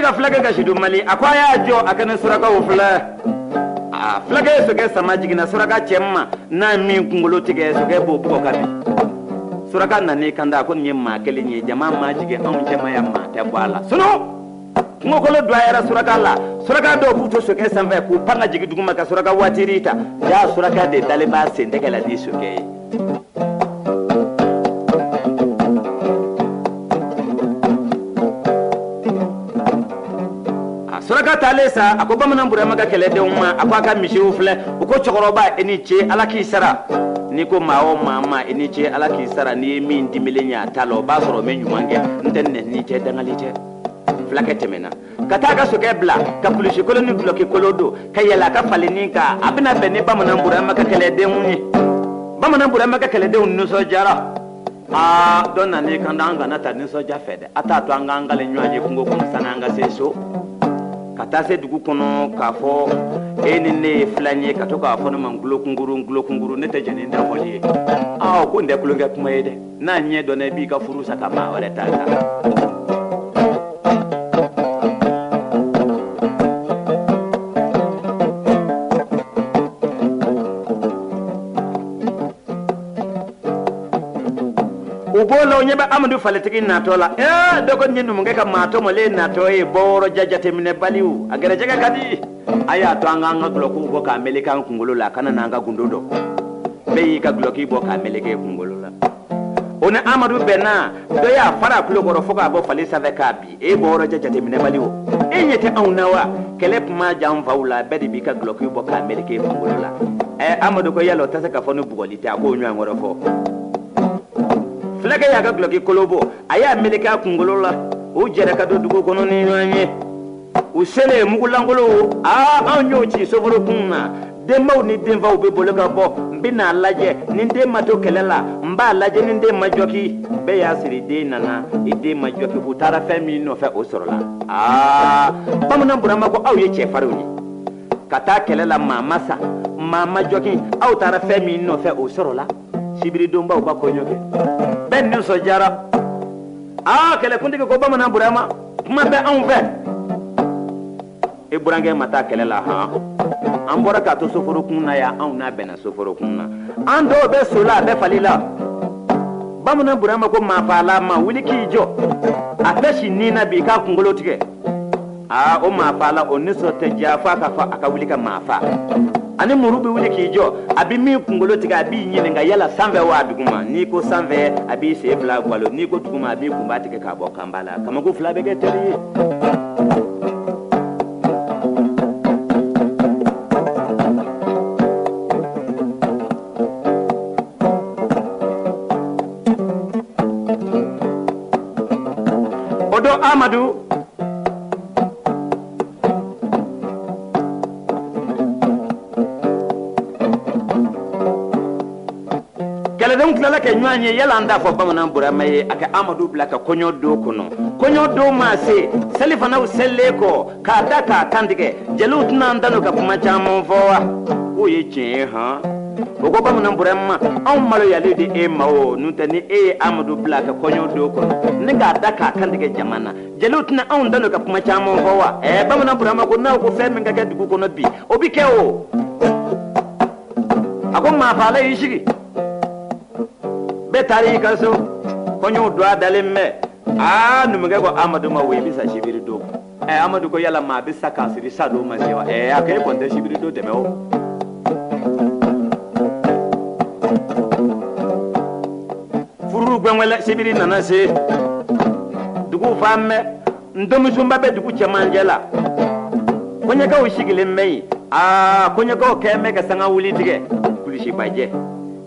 ka fulakɛ ka sidu mali a ko a y'a jɔ a kana surakaw filɛ fulakɛ ye sokɛ sama jiginna suraka cɛ ma n'a min kunkolo tigɛ sokɛ b'o bugɔ ka bin suraka nan'i kanda a ko nin ye maa kelen ye jama ma jigin anw cɛmaya maa tɛ bɔ a la sunu kungokolo doyara suraka la suraka dɔw b'u to sokɛ sanfɛ k'u pan ka jigin duguma ka suraka waatiri ta jaa suraka de dalen b'a sen tɛgɛ la di sokɛ ye. suraka taalen sa a ko bamanan burama ka kɛlɛdenw ma a ko a ka misiw filɛ u ko cɛkɔrɔba i ni ce ala k'i sara n'i ko maa o maa ma i ni ce ala k'i sara n'i ye min dimilen ye a ta la o b'a sɔrɔ o bɛ ɲuman kɛ n tɛ nɛni tɛ dangali tɛ fulakɛ tɛmɛna ka taa ka sokɛ bila ka kulusi kolo ni duloki kolo don ka yɛlɛ a ka falenni kan a bɛna bɛn ni bamanan burama ka kɛlɛdenw ye bamanan burama ka kɛlɛdenw nisɔndiyara dɔ nan'i kan da an kana ta nisɔndiya fɛ dɛ a t'a to an k'an kale ɲɔgɔn ye kungo kɔnɔ sani an ka se so ka taa se dugu kɔnɔ k'a fɔ e ni ne ye filan ye ka to k'a fɔ ne ma ngulokunguru ne tɛ jɛni da fɔli ye ko n tɛ kulonkɛ kuma ye dɛ n'a ɲɛ dɔn ne b'i ka furu sa ka maa wɛrɛ ta ta. u b'o la o ɲɛ bɛ amadu faletigi natɔ la dɔ ko nin ye numukɛ ka maa tɔmɔlen natɔ ye bɔrɔ jateminɛ baliw a gɛrɛjɛgɛ ka di a y'a to an k'an ka dulɔkiw bɔ k'a meleke an kunkolo la a kana n'an ka gundo dɔn bɛɛ y'i ka dulɔki bɔ k'a meleke kunkolo la o ni amadu bɛnna dɔ y'a fara a tulo kɔrɔ fo k'a bɔ fali sanfɛ k'a bin e bɔrɔ jateminɛ baliw e ɲɛ tɛ anw na wa kɛlɛ kuma jan faw la bɛɛ de b'i ka dulɔki bɔ k'a meleke kunkolo la amadu ko yala o tɛ se ka fɔ ni bugɔli tɛ a k'o ɲɔgɔn wɛrɛ fɔ fulakɛ y'a ka dulɔki kolo bɔ a y'a meleke a kunkolo la u jɛra ka don dugu kɔnɔ ni ɲɔgɔn ye u selen mugulankolo anw y'o ci soforokun na denbaw ni denfaw bɛ boli ka bɔ n bɛ n'a lajɛ ni den ma to kɛlɛ la n b'a lajɛ ni den ma jɔki bɛɛ y'a siri den nana i den ma jɔki u taara fɛn min nɔfɛ o sɔrɔla bamanan burama ko aw ye cɛfarinw ye ka taa kɛlɛ la maa ma sa maa ma jɔki aw taara fɛn min nɔfɛ o sɔrɔla sibiridonbaw ka kɔɲɔ kɛ bɛɛ nisɔndiyara kɛlɛkuntigi ko bamanan burama kuma bɛ anw fɛ e burankɛ ma taa kɛlɛ la an bɔra k'a to soforokun na yan anw n'a bɛnna soforokun na an dɔw bɛ so la a bɛ fali la bamanan burama ko maa faala ma wuli k'i jɔ a bɛ si nin na bi k'a kunkolo tigɛ o maa faala o nisɔn tɛ diya fo a ka fɔ a ka wuli ka maa faa ani muru bɛ wuli k'i jɔ a bɛ min kunkolo tigɛ a b'i ɲininka yala sanfɛ wa duguma n'i ko sanfɛ a b'i sen fila gwalo n'i ko duguma a b'i kunba tigɛ k'a bɔ kanba la kamako fila bɛ kɛ teri ye. Amadou kɛlɛdenw tilala ka ɲɔgɔn ye yala an t'a fɔ bamanan burama ye a ka Amadou bila ka kɔɲɔ don kɔnɔ kɔɲɔ don ma se selifanaw selilen kɔ k'a da k'a kantigɛ jeliw tɛna an da ka kuma caman fɔ wa k'o ye tiɲɛ ye han o ko bamanan burama anw maloyalen de e ma o n'o tɛ ni e ye Amadou bila ka kɔɲɔ don kɔnɔ ne k'a da k'a kantigɛ jama na jeliw tɛna anw da ka kuma caman fɔ wa bamanan burama ko n'aw ko fɛn min ka kɛ dugu kɔnɔ bi o bi kɛ o a ko maa faala y'i sigi bɛɛ taara i ka so kɔɲɔw don a dalen bɛ numukɛ ko Amadou ma wo i bɛ sa sibiri don Amadou ko yala maa bɛ sa k'a siri sa don ma se wa a ko e kɔni tɛ sibiri don tɛmɛ o furu gbɛngbɛlɛ sibiri nana se dugu fan bɛɛ ntomisunba bɛ dugu cɛmancɛ la kɔɲɔkɛw sigilen bɛ yen kɔɲɔkɛw kɛlen bɛ ka sanga wuli tigɛ kulisibajɛ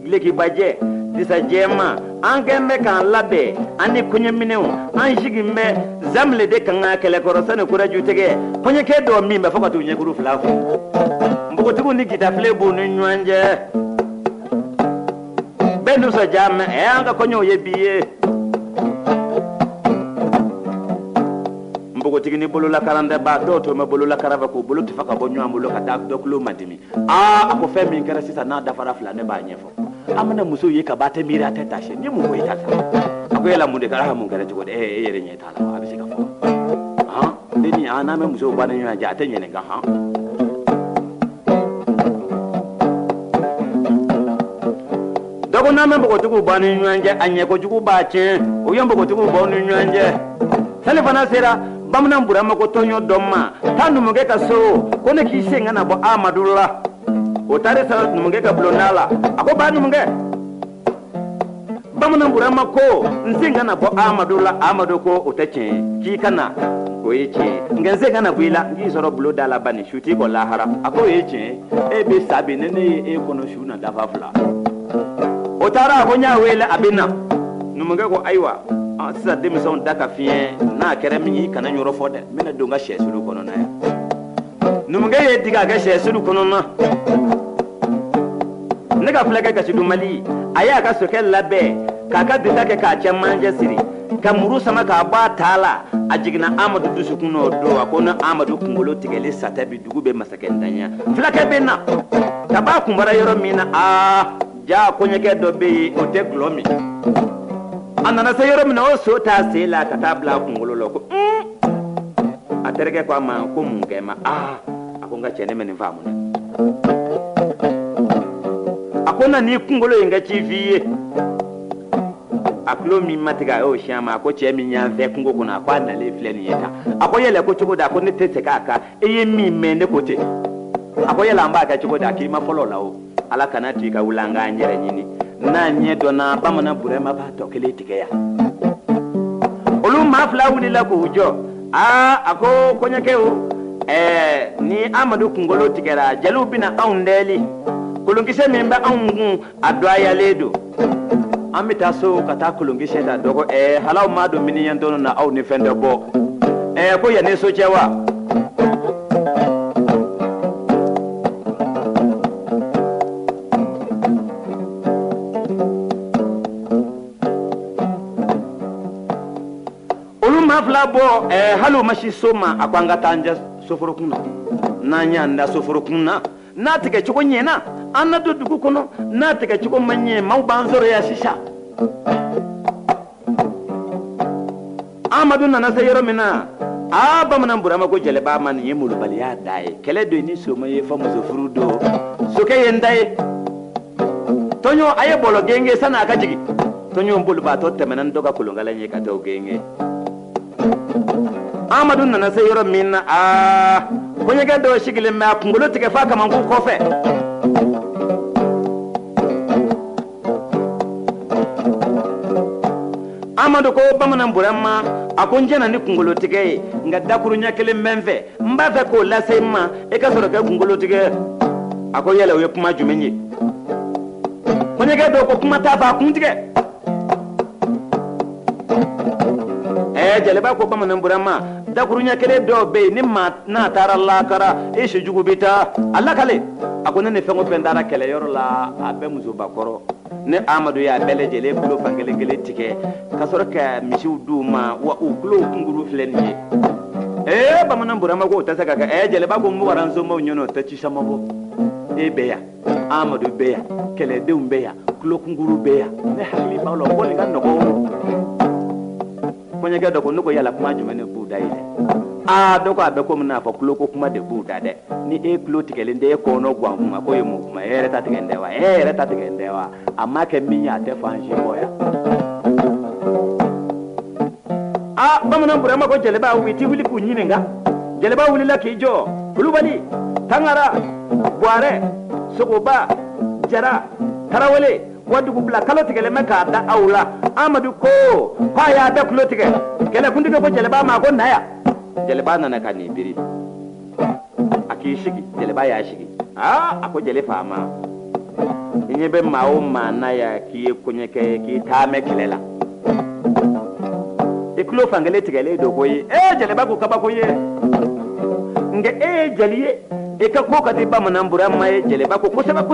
gilekibajɛ disa jɛma an kɛlen bɛ k'an labɛn an ni kɔɲɔminɛnw an sigin bɛ zamile de kan ka kɛlɛkɔrɔ sani kuraju tigɛ kɔɲɔkɛ dɔ min bɛ fɔ ka t'u ɲɛkuru fila fɔ npogotigiw ni gitafile b'u ni ɲɔgɔn cɛ bɛɛ nisɔndiya mɛ an ka kɔɲɔw ye bi ye npogotigi ni bololakaran tɛ ba dɔw tun bɛ bololakaran fɛ k'u bolo tufa ka bɔ ɲɔgɔn bolo ka taa dɔ kulo ma dimi a ko fɛn min kɛra sisan n'a dafara fila ne b'a ɲɛfɔ an bɛna muso ye ka ba tɛ miiri a tɛ taa se ni mun ko i ta sa a ko yala mun de kɛra mun kɛra cogo di e yɛrɛ ɲɛ t'a la a bɛ se ka fɔ den ni n'an bɛ musow ba ni ɲɔgɔn cɛ a tɛ ɲininka dɔgɔ n'an bɛ npogotigiw ba ni ɲɔgɔn cɛ a ɲɛkojugu b'a tiɲɛ o ye npogotigiw baw ni ɲɔgɔn cɛ selifana sera bamanan burama ko tɔɲɔ dɔ ma taa numukɛ ka so ko ne k'i sen ka na bɔ Amadou la o taara sara numukɛ ka bulonda la a ko ba numukɛ bamanan burama ko n sen ka na bɔ Amadou la Amadou ko o tɛ tiɲɛ k'i ka na o ye tiɲɛ nka n sen ka na bɔ i la n k'i sɔrɔ bulonda la bani su t'i kɔ lahara a ko o ye tiɲɛ e bɛ sa bi ne ye e kɔnɔ su na dafa fila o taara a ko n y'a wele a bɛ na numukɛ ko ayiwa sisan denmisɛnw da ka fiɲɛ n'a kɛra min ye kana yɔrɔ fɔ dɛ n bɛna don n ka sɛsulu kɔnɔna yan numukɛ ye digi a kɛ sɛsulu kɔnɔna ne ka fulakɛ Gasidu Mali a y'a ka sokɛ labɛn k'a ka disa kɛ k'a cɛmancɛ siri ka muru sama k'a bɔ a taa la a jiginna Amadou dusukun na o don a ko ni Amadou kunkolo tigɛli sata bi dugu bɛ masakɛ ntanya fulakɛ bɛ na ka b'a kunbara yɔrɔ min na ja kɔɲɔkɛ dɔ bɛ yen o tɛ gulɔ min a nana se yɔrɔ min na o so t'a sen la ka taa bila a kunkolo la ko a terikɛ ko a ma ko mun kɛ ma a ko n ka cɛ ne bɛ nin faamu dɛ a ko na n'i kunkolo ye n ka ci f'i ye a tulo min ma tigɛ a y'o siɲɛ ma a ko cɛ min y'an fɛ kungo kɔnɔ a ko a nalen filɛ nin ye tan a ko yɛlɛ ko cogo di a ko ne tɛ se k'a kan e ye min mɛn ne ko ten a ko yɛlɛ an b'a kɛ cogo di a k'i ma fɔlɔ la o ala kana to i ka wuli an k'an yɛrɛ ɲini n'a ɲɛ dɔnna bamanan burama b'a tɔ kelen tigɛ yan olu maa fila wulila k'u jɔ a ko kɔɲɔkɛw ni Amadou kunkolo tigɛra jeliw bɛna anw dɛli kolonkisɛ min bɛ anw kun a dɔgɔyalen don an bɛ taa so ka taa kolonkisɛ ta dɔgɔ halaw maa don miniyɛntɔn na aw ni fɛn tɛ bɔ ko yanni so cɛ wa fila bɔ hali o ma si so ma a ko an ka taa an jɛ soforokun na n'an y'an da soforokun na n'a tigɛ cogo ɲɛna an na don dugu kɔnɔ n'a tigɛ cogo ma ɲɛ maaw b'an sɔrɔ yan sisan Amadou nana se yɔrɔ min na bamanan burama ko jɛlɛba ma nin ye molobaliya da ye kɛlɛ don ni soma ye fɔ muso furu don sokɛ ye n da ye tɔɲɔ a ye bɔlɔ genge sanni a ka jigin tɔɲɔ bolibaatɔ tɛmɛna dɔ ka kolonkala ye ka t'o genge Amadou nana se yɔrɔ min na kɔɲɔkɛ dɔw sigilen bɛ a kunkolo tigɛ f'a kamankun kɔfɛ Amadou ko bamanan burama a ko n jɛna ni kunkolo tigɛ ye nka dakuru ɲɛ kelen bɛ n fɛ n b'a fɛ k'o lase n ma e ka sɔrɔ kɛ kunkolo tigɛ a ko yala o ye kuma jumɛn ye kɔɲɔkɛ dɔw ko kuma t'a fɛ a kun tigɛ jeliba ko bamanan burama dakurunya kele do be ni ma na tara la kara e jugu bita alla kale akone ne fengo pendara kele yor la abe muso bakoro ne Amadu ya bele jele bulo fangele gele tike kasoro ka misiu duma wa uklo nguru flenye bamanan burama ko tasaka ka jeliba ko mu waran so mo nyono ta ci sama bo e beya Amadu beya kele de beya klo nguru beya ne hakli bawlo ko ni gando ko konya ga ko nuko yala kuma jumane buda ile doko abe ko mna fa klo ko kuma de buda de ni klo tikele de ko no gwa kuma ko yemu kuma reta tikende wa amma ke minya te fanshi boya bamanan burama ko jele ba witi wili ku nyininga jele ba wili la kijo kulubali tangara boare sokoba jara tarawale wadugu bla kalo tigele meka da aula Amadu ko pa ya da kulo tige kele kundiga ko jele ba ma ko naya jele ba nana kani biri aki shigi jele ba ya shigi ako jele fama inye be mawo mana ya ki kunyeke ki tame kilela kulo fangele tigele do koyi jele ba ko kaba koyi nge jeliye ka ko kati ba manan burama jele ba ko kuseba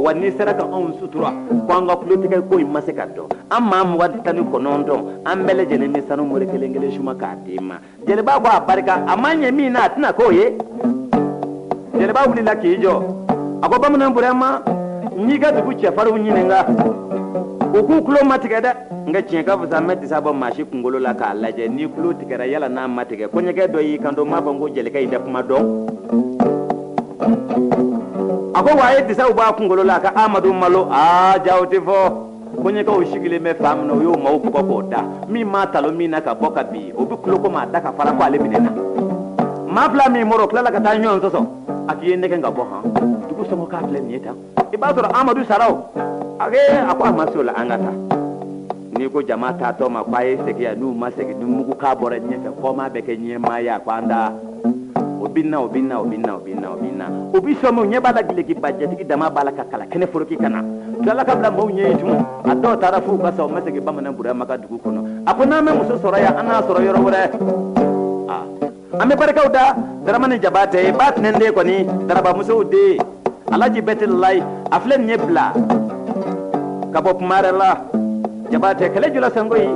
wani saraka on sutura kwanga politika ko imase kaddo amma mu wadtani ko nondo ambele jene ni sanu mo rekelengele shuma kadima jele ba ko barika amanye mina tina ko ye jele ba wuli la kijo ako ba manan burama nyiga dugu che faru nyinenga oku kulo matige da nga chenga fuza meti sabo mashi kungolo la ka laje ni kulo tigara yala na matige ko nyege do yi kando mabango jele kay def ma do ako waye disa uba kungolo la ka Amadu malo jawti fo ko nyega o shigile me fam no yo maw ko ko da mi ma talo mi na ka boka bi obi kulo ko ma da ka fara ko ale bidena ma fla mi moro kala ka ta nyon so akiye ne nga bo ha dugu so ko ka fle ni ta ibadoro Amadu sarao akwa masola angata ni ko jamata to ma kwaye sege nu ma sege nu mugu ka bore nyefe ko ma beke nyema ya kwanda obinna obi so mo nyeba da gile ki budget ki dama bala kakala kene foroki kana dala kabla mo nyetu ado tarafu ka so ma sege bamana bura maka dugu kono akona me muso soro ya ana soro yoro wore ame barka uda daramane jabate bat nende ko ni daraba muso ude alaji betel lay aflen nyebla kabop marela jabate kale jula sangoyi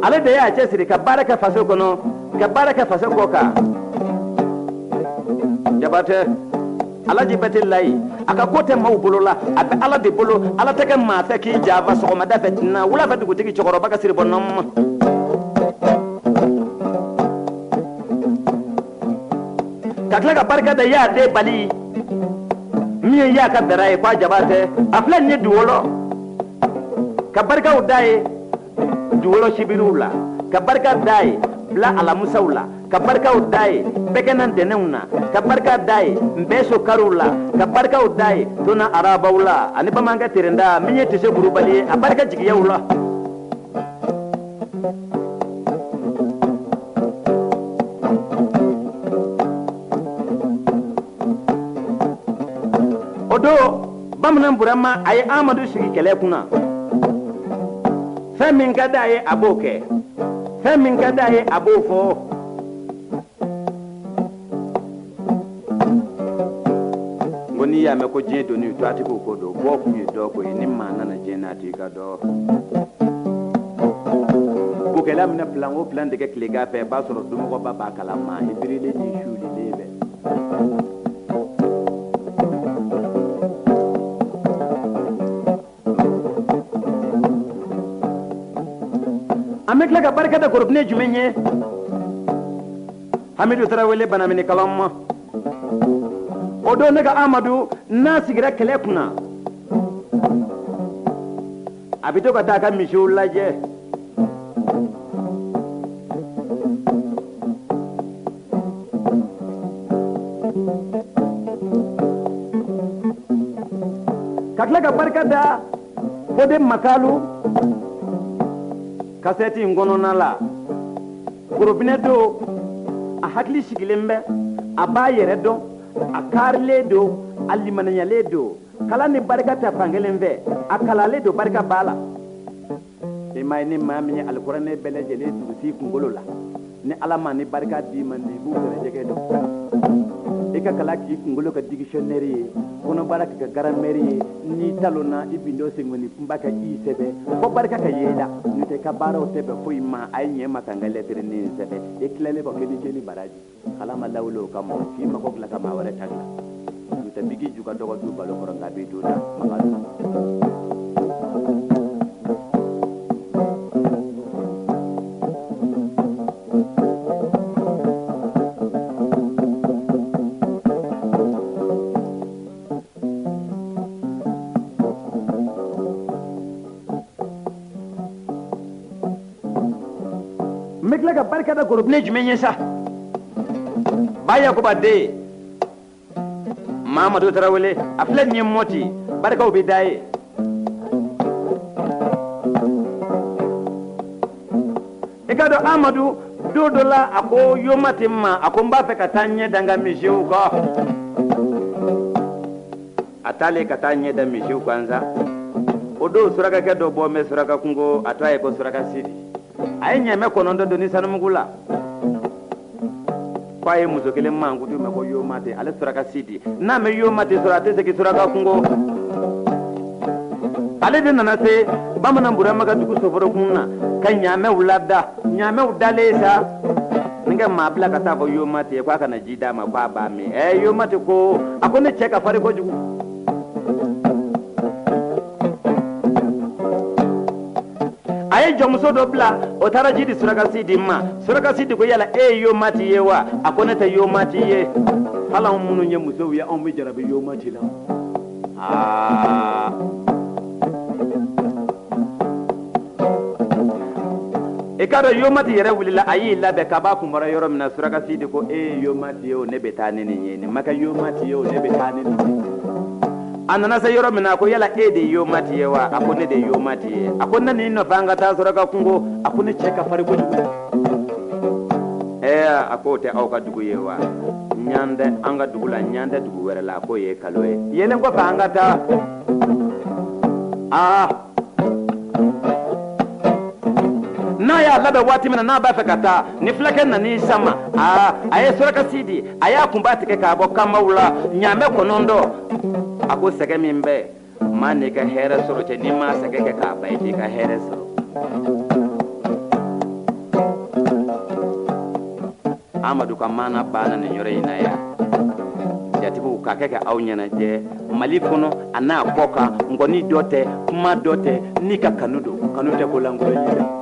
ale de ya chesiri ka baraka faso kono ka baraka faso koka jabate alaji betillahi aka kote mawbulola abe ala de bolo ala teke ma ki java so ma da fetina wala fa dugu tigi chokoro baka siri bonom kakla ka baraka da ya de bali mi ya ka berai kwa jabate aflan ni duwolo ka barka udaye duwolo shibirula ka barka dai bla ala musaula ka barka udaye bekenan denuna ka barka dai mbeso karula ka barka udaye tuna arabaula ani bamanga tirenda minye tise gurubali a barka jigiya ula odo bamanan burama ay Amadu sigi kele kuna femin kadaye aboke femin kadaye abofo ngoni ya me ko je do ni to ati ko do bo ku mi do ko ni mana na je na ti ka do ko kala mina plan de ke klega pe ba so do mo ba ba kala ma ibrile ni shuli lebe amekla ka barka da korobne jumenye Hamidu Tarawele banamini kalamma odo nega Amadu na sigira kele kuna abito ka taka mishulaje kakla ka barka da fode makalu kaseti ngono nala korobine do a hakli sigilembe a ba yere do a karle do a limaniyale do kala ni barika ta fangelen ve a kalale do barika bala e ma ni maa min ye alikuranɛ bɛɛ lajɛlen dugusi kunkolo la ni ala ma ni barika d'i ma nin b'u gɛrɛjɛgɛ dɔn i ka kala k'i kunkolo ka dictionnaire ye kɔnɔbara k'i ka grammaire ye n'i talonna i bindo sengoni kunba ka i sɛbɛ fo barika ka ye i la n'o tɛ i ka baaraw tɛ bɛn foyi ma a ye ɲɛ ma ka n ka lettre ni sɛbɛ i tilalen kɔ k'i jeni baraji ala ma lawule o kama k'i mago bila ka maa wɛrɛ ta dilan n'o tɛ bigi ju ka dɔgɔ du balo kɔrɔ nka b'i don da n bɛ tila ka barika da gorobinɛ jumɛn ye sa ba yakuba den mamadu tarawele a filɛ nin ye mɔti barikaw bɛ da ye i ka dɔn amadu don dɔ la a ko yomati ma a ko n b'a fɛ ka taa ɲɛ da n ka misiw kɔ a taalen ka taa ɲɛ da misiw kan sa o don surakakɛ dɔ bɔ mɛ suraka kungo a to a ye ko suraka sidi a ye ɲɛmɛ kɔnɔntɔn don ni sanumugu la ko a ye muso kelen mankutu mɛn ko yomati ale suraka sidi n'a mɛ yomati sɔrɔ a tɛ segin suraka kungo ale de nana se bamanan burama ka dugu soforokun na ka ɲaamɛw lada ɲaamɛw dalen sa ni ka maa bila ka taa fɔ yomati ye ko a kana ji d'a ma ko a b'a min yomati ko a ko ne cɛ ka farin kojugu a ye jɔnmuso dɔ bila o taara ji di surakasidi ma surakasidi ko yala e ye yomati ye wa a ko ne tɛ yomati ye hali anw minnu ye musow ye anw bɛ jarabi yomati la i k'a dɔn yomati yɛrɛ wulila a y'i labɛn k'a b'a kunbara yɔrɔ min na surakasidi ko e ye yomati ye o ne bɛ taa ni nin ye nin ma kɛ yomati ye o ne bɛ taa ni nin ye a nana se yɔrɔ min na a ko yala e de ye yomati ye wa a ko ne de ye yomati ye a ko ne nin nɔfɛ an ka taa suraka kungo a ko ne cɛ ka farin kojugu a ko o tɛ aw ka dugu ye wa ɲan tɛ an ka dugu la ɲan tɛ dugu wɛrɛ la a ko ye kalo ye yelen kɔfɛ an ka taa n'a y'a labɛn waati min na n'a b'a fɛ ka taa ni fulakɛ nan'i sama a ye surakasidi a y'a kunba tigɛ k'a bɔ kanbaw la ɲaamɛ kɔnɔntɔn a ko sɛgɛ min bɛ maa n'i ka hɛrɛ sɔrɔ cɛ n'i ma sɛgɛ kɛ k'a ban i t'i ka hɛrɛ sɔrɔ amadu ka maana banna nin yɔrɔ in na yan jatigiw k'a kɛ aw ɲɛnajɛ mali kɔnɔ a n'a kɔ kan nkɔni dɔ tɛ kuma dɔ tɛ n'i ka kanu don kanu tɛ ko lankolon ye dɛ